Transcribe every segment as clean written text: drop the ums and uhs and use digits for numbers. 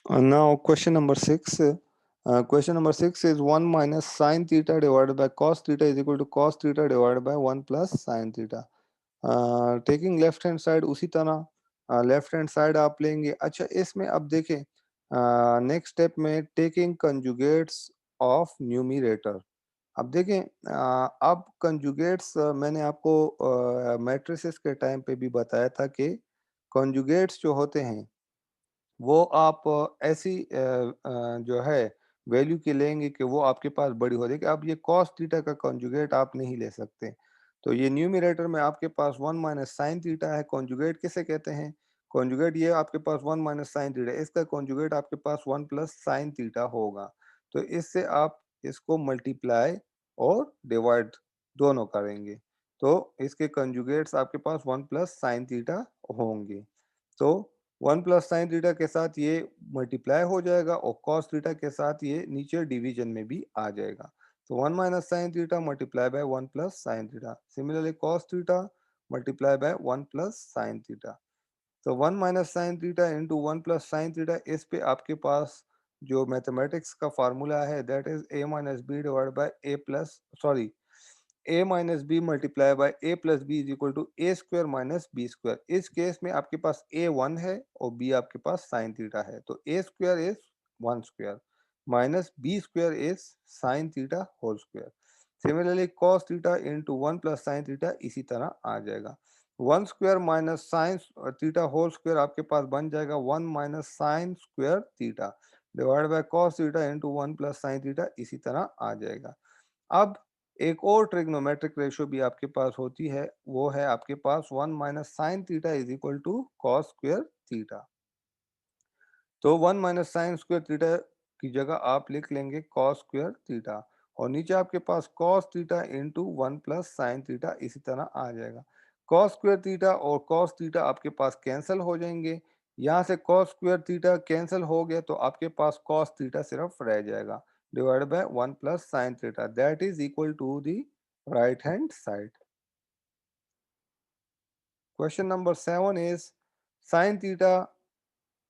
Now question number 6. Question number 6 is 1 minus sine theta divided by cos theta is equal to cos theta divided by 1 plus sine theta. Taking left hand side उसी तरह left hand side आप लेंगे। अच्छा, इसमें अब देखें next step में taking conjugates of numerator. अब देखें अब कंजुगेट्स मैंने आपको मैट्रिसेस के टाइम पे भी बताया था कि कंजुगेट्स जो होते हैं वो आप ऐसी जो है वैल्यू की लेंगे कि वो आपके पास बड़ी हो जाएगी। अब ये कॉस थीटा का कॉन्जुगेट आप नहीं ले सकते। तो ये न्यूमरेटर में आपके पास 1 माइनस साइन थीटा है। कॉन्जुगेट किसे कहते हैं? कॉन्जुगेट ये आपके पास 1 माइनस साइन थीटा, इसका कॉन्जुगेट आपके पास 1 प्लस साइन थीटा होगा। तो इससे आप इसको मल्टीप्लाई और डिवाइड दोनों करेंगे। तो इसके कॉन्जुगेट्स आपके पास 1 प्लस साइन थीटा होंगे। तो 1 प्लस साइन थीटा के साथ ये मल्टीप्लाई हो जाएगा और कॉस थीटा के साथ ये नीचे डिवीजन में भी आ जाएगा। तो 1 minus sine theta multiply by 1 plus sine theta. Similarly cos theta multiply by 1 plus sine theta. तो 1 minus sine theta into 1 plus sine theta, इस पे आपके पास जो मैथमेटिक्स का फार्मूला है that is A minus B divide by A plus sorry A minus B multiply by A plus B is equal to A square minus B square. इस case में आपके पास ए 1 है और बी आपके पास साइन थीटा है। तो A square is 1 square minus B square is sine theta whole square. Similarly cos theta into 1 plus sine theta इसी तरह आ जाएगा। 1 square minus sine theta whole square आपके पास बन जाएगा 1 minus sine square theta divide by cos theta into 1 plus sine theta इसी तरह आ जाएगा। अब एक और ट्रिग्नोमेट्रिक रेशियो भी आपके पास होती है, वो है आपके पास 1 minus sine theta is equal to cos square theta. तो 1 माइनस साइन स्क्वायर थीटा की जगह आप लिख लेंगे कॉस स्क्वायर थीटा और नीचे आपके पास cos theta into 1 plus sine theta इसी तरह आ जाएगा। कॉस स्क्वायर थीटा और कॉस थीटा आपके पास कैंसिल हो जाएंगे। यहाँ से कॉस स्क्वायर थीटा कैंसिल हो गया तो आपके पास कॉस थीटा सिर्फ रह जाएगा divide by 1 plus sine theta that is equal to the right hand side. Question number 7 is sine theta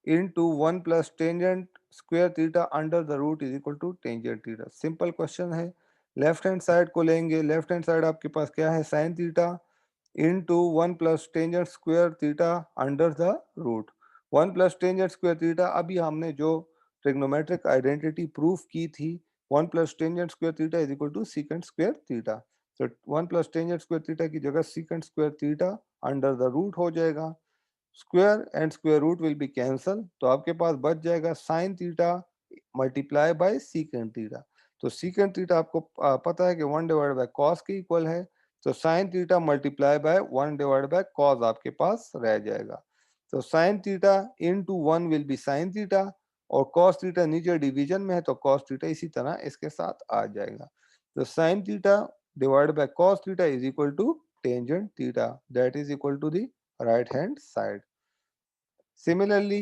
into 1 plus tangent square theta under the root is equal to tangent theta। Simple question है। Left hand side को लेंगे। Left hand side आपके पास क्या है? Sine theta into 1 plus tangent square theta under the root. 1 plus tangent square theta अभी हमने जो ट्रिग्नोमेट्रिक आइडेंटिटी प्रूफ की थी 1 plus tangent square theta is equal to secant square theta. तो 1 प्लस टेंजेंट स्क्वायर थीटा की जगह secant square theta under the root हो जाएगा। Square and square root will be cancel तो आपके पास बच जाएगा sine theta multiply by secant theta. तो सीकेंट थीटा आपको पता है कि 1 डिवाइड बाय कॉस के इक्वल है। तो sine theta multiply by 1 divide by cos आपके पास रह जाएगा। तो sine theta into 1 will be sine theta और कॉस थीटा नीचे डिवीजन में है तो कॉस थीटा इसी तरह इसके साथ आ जाएगा। तो sine theta divide by cos theta is equal to tangent theta that is equal to the right hand side. Similarly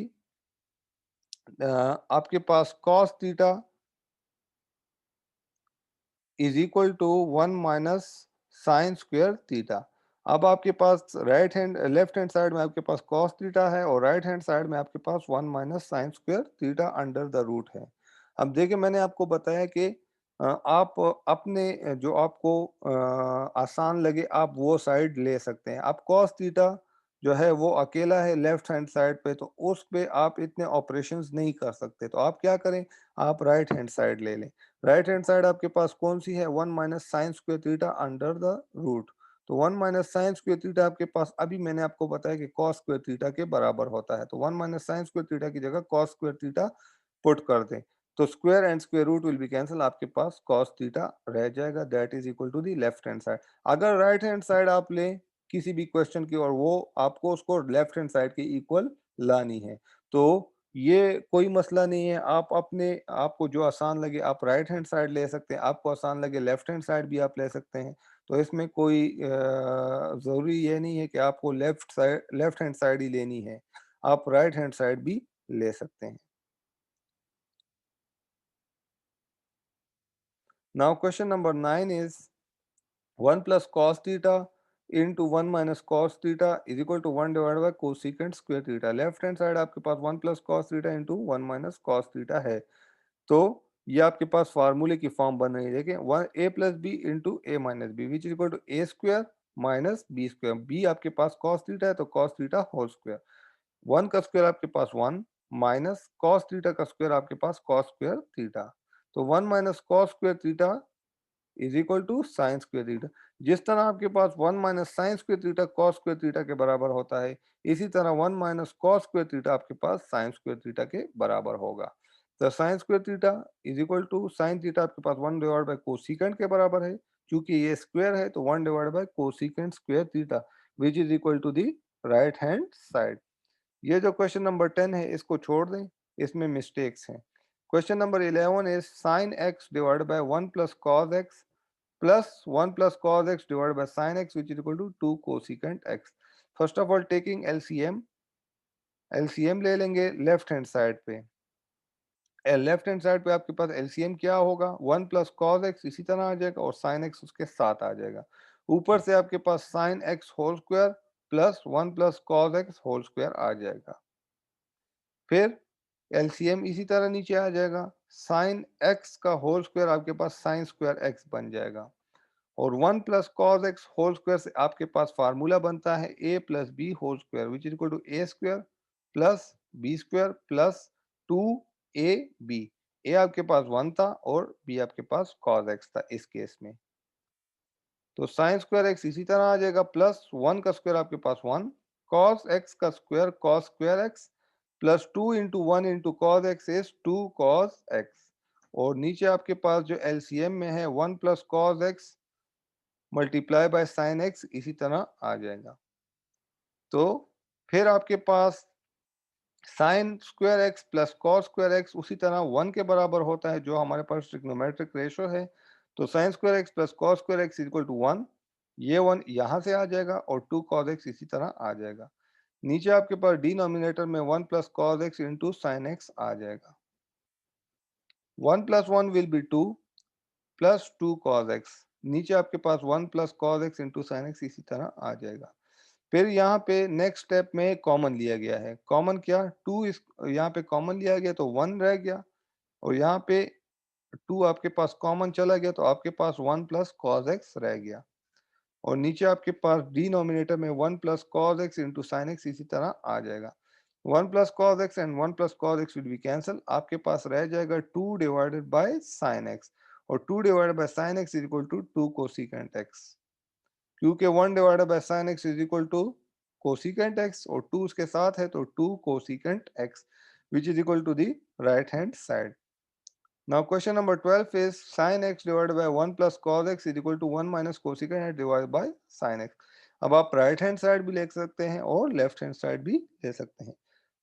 आपके पास cos theta is equal to 1 minus sine square theta. अब आपके पास right hand left hand side में आपके पास cos theta है और राइट हैंड साइड में आपके पास 1 minus sine square theta under the root है। अब देखिए मैंने आपको बताया कि आप अपने जो आपको आसान लगे आप वो साइड ले सकते हैं। आप कॉस थीटा जो है वो अकेला है लेफ्ट हैंड साइड पे तो उस पे आप इतने ऑपरेशंस नहीं कर सकते। तो आप क्या करें? आप राइट हैंड साइड ले लें। राइट हैंड साइड आपके पास कौन सी है? 1 minus sine square theta under the root. तो 1 माइनस साइन स्क्वायर थीटा आपके पास अभी मैंने आपको बताया कि कॉस स्क्वायर थीटा के बराबर होता है। तो 1 माइनस साइन स्क्वायर थीटा की जगह कॉस स्क्वायर थीटा पुट कर दें तो square and square root will be cancel आपके पास कॉस थीटा रह जाएगा that is equal to the left hand side. अगर राइट हैंड साइड आप लें किसी भी क्वेश्चन की और वो आपको उसको लेफ्ट हैंड साइड के इक्वल लानी है तो ये कोई मसला नहीं है। आप अपने आपको जो आसान लगे आप राइट हैंड साइड ले सकते हैं, आपको आसान लगे लेफ्ट हैंड साइड भी आप ले सकते हैं। तो इसमें कोई ज़रूरी ये नहीं है कि आपको लेफ्ट हैंड साइड ही लेनी है, आप राइट हैंड साइड भी ले सकते हैं। Now question number 9 is 1 plus cos theta into 1 minus cos theta is equal to 1 divide by cosecant square theta. Left hand side आपके पास 1 plus cos theta into 1 minus cos theta है। तो ये आपके पास फार्मूले की फॉर्म बन रही है। देखिए, one A plus B into A minus B which is equal to A square minus B square. B आपके पास कॉस थीटा है तो cos theta whole square. One का स्क्वायर आपके पास वन माइनस कॉस थीटा का स्क्वायर आपके पास कॉस स्क्वायर थीटा। तो one minus cos square theta is equal to sine square theta. जिस तरह आपके पास one minus sine square theta cos square theta के बराबर होता है, इसी तरह one minus cos square theta आपके पास साइन स्क्वायर थीटा के बराबर होगा। तो sine square theta is equal to sine theta आपके पास वन डिवाइड बाई कोसिकेंट के बराबर है। क्योंकि ये स्क्वायर है तो one divide by cosecant square theta which is equal to the right hand side. ये जो क्वेश्चन नंबर 10 है इसको छोड़ दें, इसमें मिस्टेक्स हैं। Question number 11 is sine X divide by 1 plus cos x plus 1 plus cos x divided by sin x which is equal to 2 cosecant x. First of all taking LCM ले लेंगे left hand side पे। Left hand side पे आपके पास LCM क्या होगा, 1 plus cos x इसी तरह आ जाएगा और साइन एक्स उसके साथ आ जाएगा। ऊपर से आपके पास sine x whole square plus 1 plus cos x whole square आ जाएगा। फिर LCM इसी तरह नीचे आ जाएगा, साइन एक्स का होल स्क्वायर आपके पास साइन स्क्वायर एक्स बन जाएगा। और 1 plus cos x whole square से आपके पास फार्मूला बनता है A plus B whole square which is equal to A square plus B square plus 2ab। A आपके पास 1 था और बी आपके पास कॉस एक्स था इस केस में। तो साइन स्क्वायर एक्स इसी तरह आ जाएगा प्लस 1 का स्क्वायर आपके पास 1 कॉस एक्स का square cos square x plus 2 into 1 into cos X is 2 cos X. और नीचे आपके पास जो एलसीएम में है 1 plus cos X multiply by sine X इसी तरह आ जाएगा। तो फिर आपके पास sine square x plus cos square X उसी तरह 1 के बराबर होता है जो हमारे पास ट्रिग्नोमेट्रिक रेशो है। तो sine square x plus cos square x equal to 1, ये 1 यहाँ से आ जाएगा और 2 कॉस एक्स इसी तरह आ जाएगा। नीचे आपके पास डिनोमिनेटर में 1 plus cos X into sine X आ जाएगा। 1 plus 1 will be 2 plus 2 cos X. नीचे आपके पास 1 plus cos X into sine X इसी तरह आ जाएगा। फिर यहाँ पे नेक्स्ट स्टेप में कॉमन लिया गया है। कॉमन क्या, 2 इस यहाँ पे कॉमन लिया गया तो 1 रह गया और यहाँ पे 2 आपके पास कॉमन चला गया तो आपके पास 1 प्लस कॉस एक्स रह गया। और नीचे आपके पास डिनोमिनेटर में 1 plus cos X into sine X इसी तरह आ जाएगा। 1 plus cos X and 1 plus cos x will be cancel, आपके पास रह जाएगा 2 डिवाइडेड बाय साइन एक्स और 2 divided by sine x is equal to 2 cosecant x. क्योंकि 1 divided by sine x is equal to cosecant x और 2 उसके साथ है तो 2 cosecant x which is equal to the right hand side. Now question number 12 is sin x divided by 1 plus cos x is equal to 1 minus cosecant x divided by sin x। अब आप right hand side भी ले सकते हैं और left hand side भी ले सकते हैं।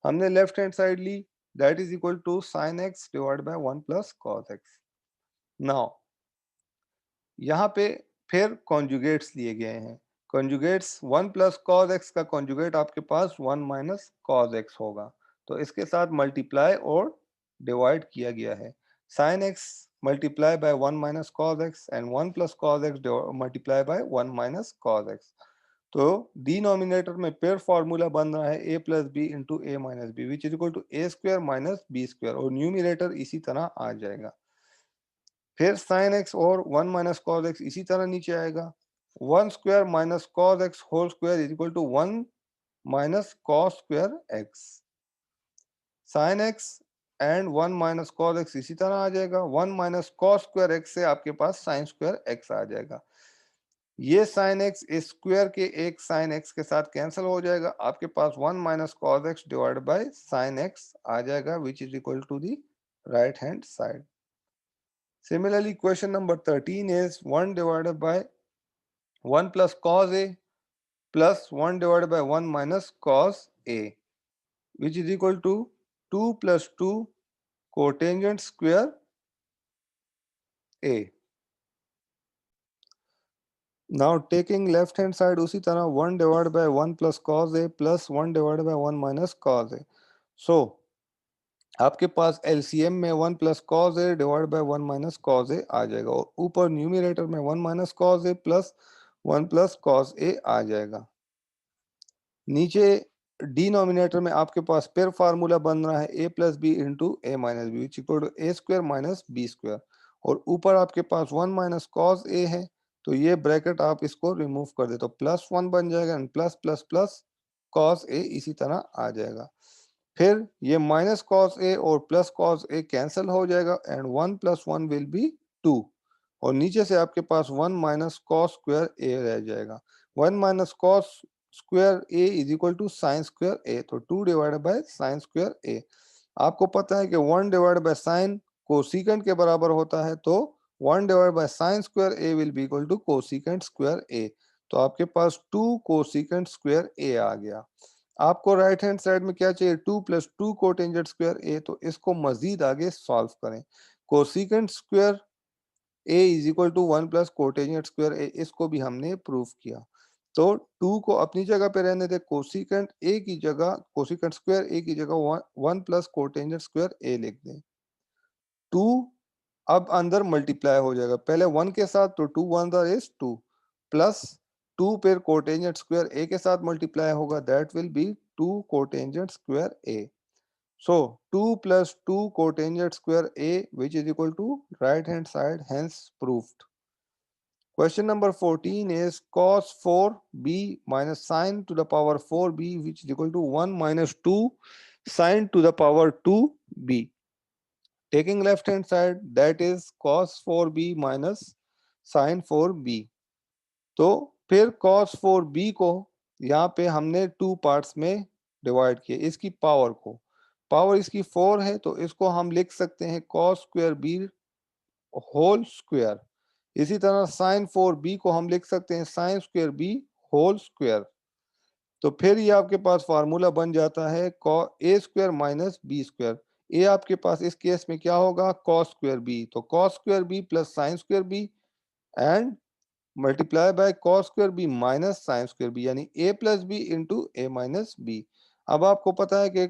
हमने लेफ्ट हैंड साइड ली, that is equal to sin x divided by 1 plus cos x। Now यहाँ पे फिर कॉन्जुगेट्स लिए गए हैं। कॉन्जुगेट्स 1 प्लस कॉस एक्स का कॉन्जुगेट आपके पास 1 माइनस कॉस एक्स होगा, तो इसके साथ मल्टीप्लाई और डिवाइड किया गया है। Sine x multiply by 1 minus cos X and 1 plus cos X multiply by 1 minus cos X. तो डिनोमिनेटर में पेयर फॉर्मूला बन रहा है A plus B into A minus B which is equal to A square minus B square और numerator इसी तरह आ जाएगा। फिर साइन एक्स और 1 माइनस कॉस एक्स इसी तरह नीचे आएगा। 1 square minus cos x whole square is equal to 1 minus cos square x. Sine x and 1 minus cos x इसी तरह आ जाएगा। 1 माइनस कॉस स्क्वायर एक्स से आपके पास साइन स्क्वायर एक्स आ जाएगा। ये साइन एक्स इस स्क्वायर के एक साइन एक्स के साथ कैंसिल हो जाएगा, आपके पास 1 minus cos X divide by sine X आ जाएगा which is equal to the right hand side. Similarly, question number 13 is 1 divided by 1 plus cos A plus 1 divided by 1 minus cos A, which is equal to 2 plus 2 cotangent square A. Now taking left hand side उसी तरह 1 divided by 1 plus cos A plus 1 divided by 1 minus cos A. So आपके पास LCM में 1 plus cos A divide by 1 minus cos A आ जाएगा और ऊपर numerator में 1 minus cos A plus 1 plus cos A आ जाएगा। नीचे डिनोमिनेटर में आपके पास फिर फार्मूला बन रहा है A plus B into A minus B which equal to A square minus B square, और ऊपर आपके पास 1 माइनस कॉस ए है, तो ये ब्रैकेट आप इसको रिमूव कर दे तो प्लस 1 बन जाएगा and plus plus plus cos A इसी तरह आ जाएगा। फिर ये माइनस कॉस ए और प्लस कॉस ए कैंसिल हो जाएगा एंड 1 प्लस 1 विल बी 2, और नीचे से आपके पास 1 माइनस कॉस स्क्वायर ए रह जाएगा। 1 minus cos square A is equal to sine square A, तो 2 divided by sine square A. आपको पता है कि 1 डिवाइड बाय साइन कोसिकेंट के बराबर होता है, तो 1 divide by sine square A will be equal to cosecant square A, तो आपके पास 2 कोसिकेंट स्क्वायर ए आ गया। आपको राइट हैंड साइड में क्या चाहिए, 2 प्लस 2 कोटेंजेंट स्क्वायर ए, तो इसको मजीद आगे सॉल्व करें। Cosecant square A is equal to 1 plus cotangent square A, इसको भी हमने प्रूव किया। तो 2 को अपनी जगह पे रहने दे, कोसिकेंट ए की जगह, कोसिकेंट स्क्वायर ए की जगह 1 प्लस कोटेंजेंट स्क्वायर ए लिख दें। 2 अब अंदर मल्टीप्लाई हो जाएगा, पहले 1 के साथ, तो 2 1 इज 2 प्लस 2 फिर कोटेंजेंट स्क्वायर ए के साथ मल्टीप्लाई होगा, that will be 2 cotangent square A. So 2 plus 2 cotangent square A which is equal to right hand side, hence proved. Question number 14 is cos 4b minus sine to the power 4b which is equal to 1 minus 2 sine to the power 2b. Taking left hand side, that is cos 4b minus sine 4b. तो फिर cos 4b को यहाँ पे हमने 2 parts में divide किया, इसकी power को, पावर इसकी 4 है तो इसको हम लिख सकते हैं cos square b whole square. इसी तरह साइन 4b को हम लिख सकते हैं sine square b whole square. तो फिर ये आपके पास फार्मूला बन जाता है a square minus B square. A आपके पास इस केस में क्या होगा, cos स्क्वायर b, तो cos square b plus sine square b and multiply by cos square b minus sine square b, यानी a plus B into A minus b. अब आपको पता है कि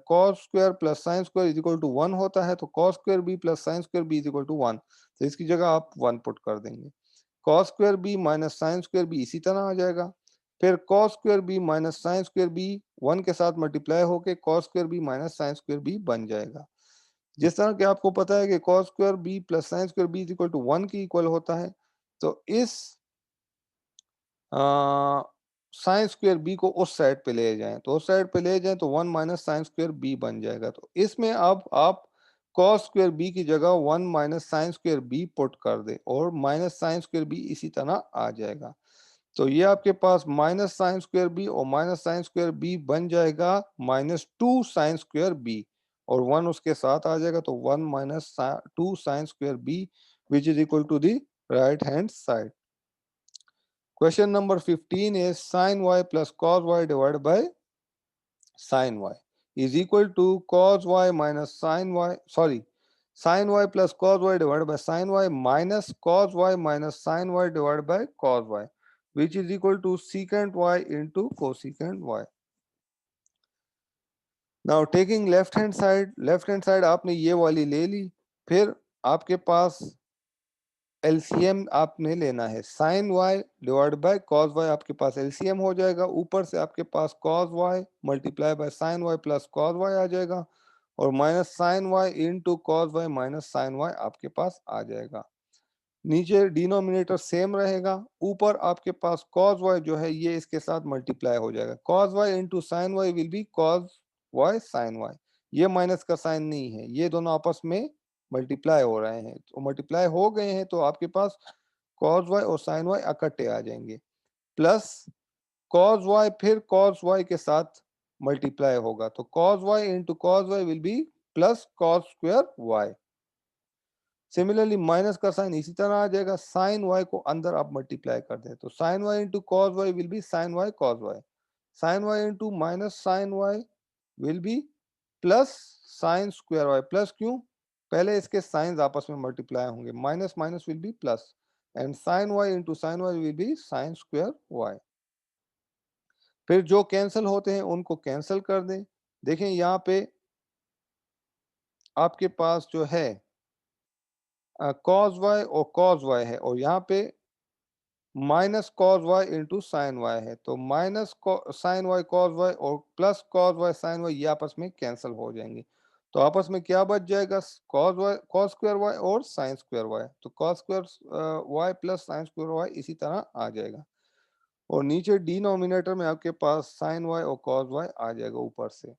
cos square plus sine square is equal to 1 होता है, तो cos square b plus sine square b is equal to 1, तो इसकी जगह आप 1 पुट कर देंगे। cos square b minus sine square b इसी तरह आ जाएगा। फिर cos square b minus sine square b 1 के साथ मल्टीप्लाई होके cos square b minus sine square b बन जाएगा। जिस तरह कि आपको पता है कि cos square b plus sine square b is equal to 1 की इक्वल होता है, तो इस साइन स्क्वायर बी को उस साइड पे ले जाएं, तो उस साइड पे ले जाएं तो 1 माइनस साइन स्क्वायर बी बन जाएगा। तो इसमें अब आप कॉस स्क्वायर बी की जगह 1 minus sine square B put कर दे और माइनस साइन स्क्वायर बी इसी तरह आ जाएगा। तो ये आपके पास माइनस साइन स्क्वायर बी और माइनस साइन स्क्वायर बी बन जाएगा माइनस 2 साइन स्क्वायर बी, और 1 उसके साथ आ जाएगा, तो 1 minus 2 sine square b which is equal to the right hand side. Question number 15 is sin y plus cos y divided by sin y is equal to cos y minus sin y, sorry, sin y plus cos y divided by sin y minus cos y minus sin y divided by cos y, which is equal to secant y into cosecant y. Now taking left hand side आपने ये वाली ले ली, फिर आपके पास LCM आपने लेना है, sine Y divide by cos Y आपके पास एलसीएम हो जाएगा, ऊपर से आपके पास cos Y multiply by sine Y plus cos Y आ जाएगा, और minus sine Y into cos Y minus sine Y आपके पास आ जाएगा। नीचे डिनोमिनेटर सेम रहेगा, ऊपर आपके पास cos y जो है ये इसके साथ मल्टीप्लाई हो जाएगा, cos y into sine y will be cos y sine y, ये माइनस का साइन नहीं है, ये दोनों आपस में मल्टीप्लाई हो रहे हैं, तो मल्टीप्लाई हो गए हैं तो आपके पास cos y और साइन y इकट्ठे आ जाएंगे, प्लस cos y फिर cos y के साथ मल्टीप्लाई होगा, तो cos y into cos y will be plus cos square y। Similarly minus का साइन इसी तरह आ जाएगा, साइन वाई को अंदर आप मल्टीप्लाई कर दें, तो sine Y into cos y will be sine Y cos Y, sine Y into minus sine y will be plus sine square y, plus क्यों, पहले इसके साइंस आपस में मल्टीप्लाई होंगे, minus minus will be plus and sine Y into sine y will be sine square y. फिर जो cancel होते हैं उनको कैंसिल कर दें। देखें यहाँ पे आपके पास जो है कॉस वाई और कॉस वाई है, और यहाँ पे minus cos Y into sine Y है, तो minus sine Y cos Y और plus cos Y sine Y ये आपस में कैंसिल हो जाएंगे। तो आपस में क्या बच जाएगा, cos y cos square y और साइन स्क्वायर वाई। तो cos square y plus sine square y इसी तरह आ जाएगा। और नीचे डिनोमिनेटर में आपके पास साइन वाई और कॉस वाई आ जाएगा ऊपर से।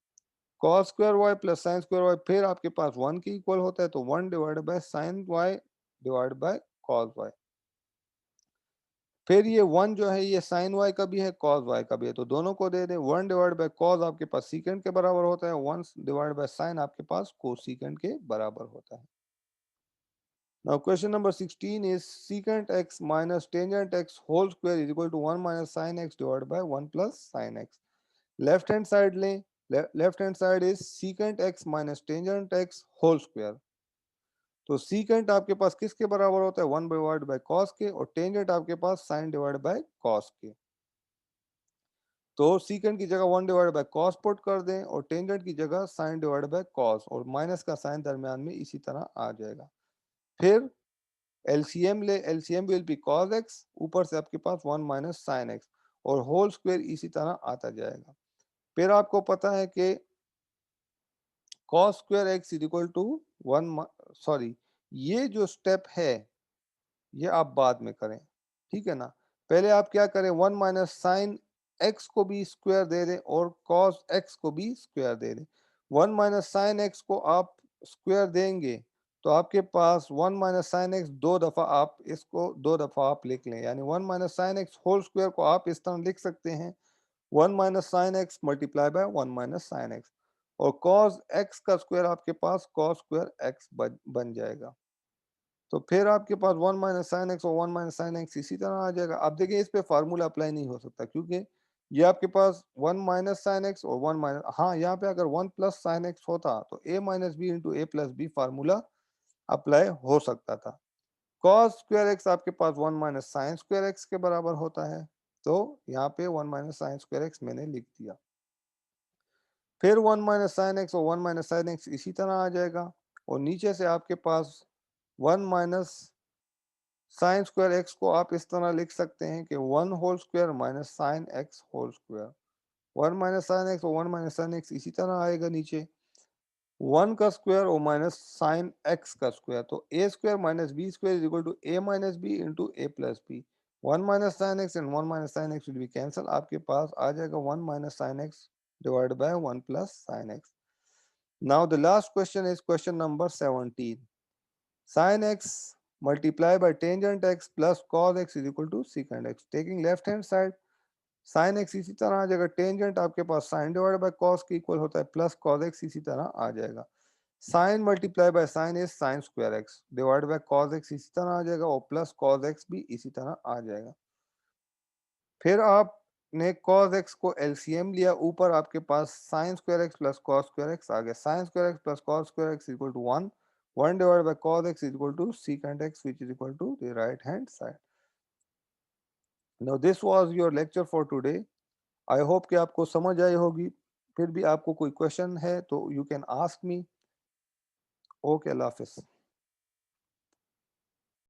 Cos square y plus sine square y फिर आपके पास 1 के इक्वल होता है, तो 1 divided by sine y divided by cos y. फिर ये 1 जो है ये साइन वाई का भी है कॉस वाई का भी है, तो दोनों को दे दें। 1 डिवाइड बाय कॉस आपके पास सीकेंड के बराबर होता है, 1 डिवाइड बाय साइन आपके पास कोसीकेंड के बराबर होता है। Now question number 16 is secant x minus tangent x whole square is equal to 1 minus sin x divided by 1 plus sin x. Left hand side लें, left hand side is secant X minus tangent X whole square. तो secant आपके पास किसके बराबर होता है, 1 divide by cos के, और टेंजेंट आपके पास साइन डिवाइड बाय कॉस के। तो सीकेंट की जगह 1 डिवाइड बाय कॉस पुट कर दें और टेंजेंट की जगह साइन डिवाइड बाय कॉस, और माइनस का साइन दरमियान में इसी तरह आ जाएगा। फिर एलसीएम ले, LCM will be cos x, ऊपर से आपके पास 1 माइनस साइन एक्स, और होल स्क्वायर इसी तरह आता जाएगा। फिर आपको पता है कि cos square x is equal to 1, sorry ये जो स्टेप है ये आप बाद में करें, ठीक है ना। पहले आप क्या करें, 1 माइनस साइन एक्स को भी स्क्वायर दे दें और कॉस एक्स को भी स्क्वायर दे दें। 1 माइनस साइन एक्स को आप स्क्वायर देंगे तो आपके पास 1 माइनस साइन एक्स दो दफ़ा आप इसको दो दफ़ा आप लिख लें, यानी 1 minus sine x whole square को आप इस तरह लिख सकते हैं 1 minus sine x multiply by 1 minus sine x, और कॉस एक्स का स्क्वायर आपके पास कॉस स्क्वायर एक्स बन जाएगा। तो फिर आपके पास 1 माइनस साइन एक्स और 1 माइनस साइन एक्स इसी तरह आ जाएगा। अब देखिए इस पे फार्मूला अप्लाई नहीं हो सकता क्योंकि ये आपके पास 1 माइनस साइन एक्स और 1 माइनस, हाँ यहाँ पे अगर 1 प्लस साइन एक्स होता तो ए minus B into A plus B formula apply हो सकता था। कॉस स्क्वायर एक्स आपके पास 1 माइनस साइन स्क्वायर एक्स के बराबर होता है, तो यहाँ पे 1 माइनस साइन स्क्वायर एक्स मैंने लिख दिया। फिर 1 माइनस साइन एक्स और 1 माइनस साइन एक्स इसी तरह आ जाएगा, और नीचे से आपके पास 1 माइनस साइन स्क्वायर एक्स को आप इस तरह लिख सकते हैं कि 1 whole square minus sine x whole square. 1 minus sine x और 1 माइनस साइन एक्स इसी तरह आएगा नीचे, 1 का स्क्वायर और माइनस साइन एक्स का स्क्वायर, तो A square minus B square is equal to A minus B into A plus B. 1 minus sine x and 1 minus sine X will be cancel, आपके पास आ जाएगा 1 minus sine X divide by 1 plus sine X. Now the last question is question number 17। sin x multiply by tangent x plus cos x is equal to secant x. Taking left hand side, sin x इसी तरह आ जाएगा, tangent आपके पास sin divide by cos के equal होता है, plus cos x इसी तरह आ जाएगा। sin multiply by sin is sin square x divide by cos x इसी तरह आ जाएगा, और प्लस cos x भी इसी तरह आ जाएगा। फिर आपने cos x को एलसीएम लिया, ऊपर आपके पास sin square x plus cos square x आ गया। sin square x plus cos square x equal to 1, 1 divided by cos x is equal to secant x, which is equal to the right hand side. Now this was your lecture for today. I hope कि आपको समझ आई होगी। फिर भी आपको कोई question है तो you can ask me. Okay, Allah Hafiz.